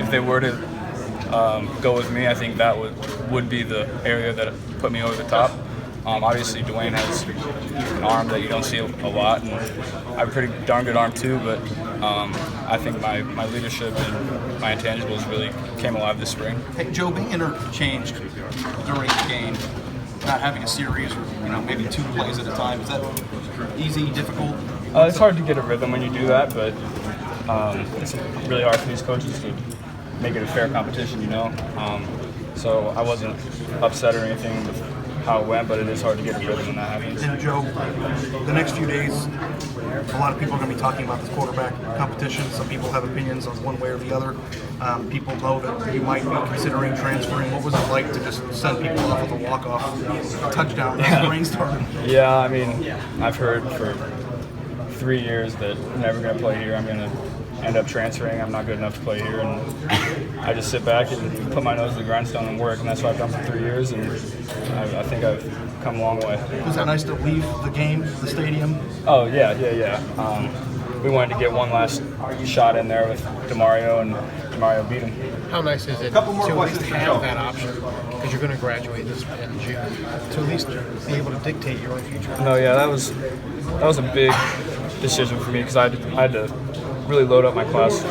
if they were to go with me, I think that would be the area that put me over the top. Obviously, Dwayne has an arm that you don't see a lot, and I have a pretty darn good arm too, but I think my leadership and my intangibles really came alive this spring. Hey, Joe, being interchanged during the game, not having a series or maybe 2 plays at a time, is that easy, difficult? It's hard to get a rhythm when you do that, but it's really hard for these coaches to make it a fair competition, So I wasn't upset or anything with how it went, but it is hard to get a rhythm when that happens. And Joe, the next few days, a lot of people are going to be talking about this quarterback competition. Some people have opinions on one way or the other. People know that you might be considering transferring. What was it like to just send people off with a walk-off touchdown as the rain started? Yeah, I mean, I've heard for 3 years that I'm never going to play here. I'm going to end up transferring. I'm not good enough to play here, and I just sit back and put my nose to the grindstone and work, and that's what I've done for 3 years, and I think I've come a long way. Was it nice to leave the game, the stadium? Oh, yeah. We wanted to get one last shot in there with DeMario, and DeMario beat him. How nice is it to at least have that option, because you're going to graduate in June, to at least be able to dictate your own future? No, yeah, that was a big decision for me, because I had to really load up my class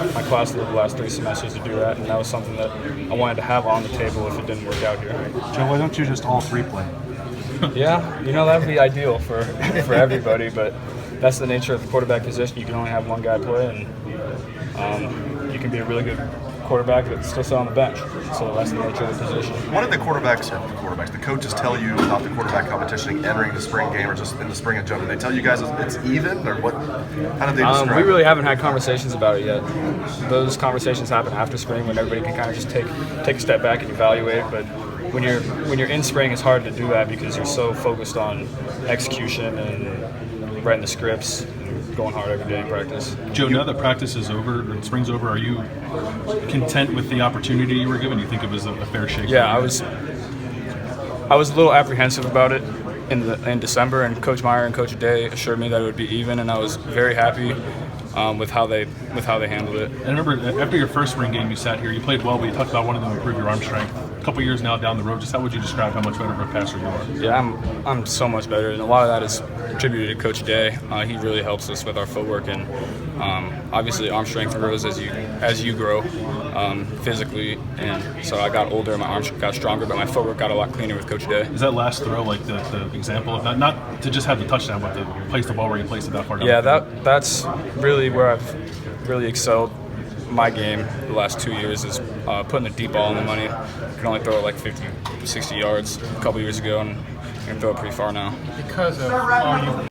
through the last 3 semesters to do that, and that was something that I wanted to have on the table if it didn't work out here. Joe, why don't you just all 3 play? Yeah, that would be ideal for everybody, but that's the nature of the quarterback position. You can only have one guy play, and you can be a really good quarterback but still sit on the bench. So that's the nature of the position. What did the coaches tell you about the quarterback competition entering the spring game or just in the spring in general? Did they tell you guys it's even, or what? How did they describe we really it? haven't had conversations about it yet. Those conversations happen after spring when everybody can kind of just take a step back and evaluate. But when you're in spring, it's hard to do that because you're so focused on execution and writing the scripts, going hard every day in practice. Joe, now that practice is over and spring's over, are you content with the opportunity you were given? You think it was a fair shake? Yeah, I was a little apprehensive about it in December, and Coach Meyer and Coach Day assured me that it would be even, and I was very happy with how they handled it. And I remember after your first spring game, you sat here, you played well, but you talked about wanting to improve your arm strength. A couple years now down the road, just how would you describe how much better of a passer you are? Yeah, I'm so much better, and a lot of that is attributed to Coach Day. He really helps us with our footwork, and obviously arm strength grows as you grow physically, and so I got older, my arms got stronger, but my footwork got a lot cleaner with Coach Day. Is that last throw like the example of that? Not to just have the touchdown, but to place the ball where you placed it that far down? Yeah, that's really where I've really excelled my game the last 2 years is putting the deep ball in the money. I can only throw it like 50, 60 yards a couple years ago, and I can throw it pretty far now. Because of all you've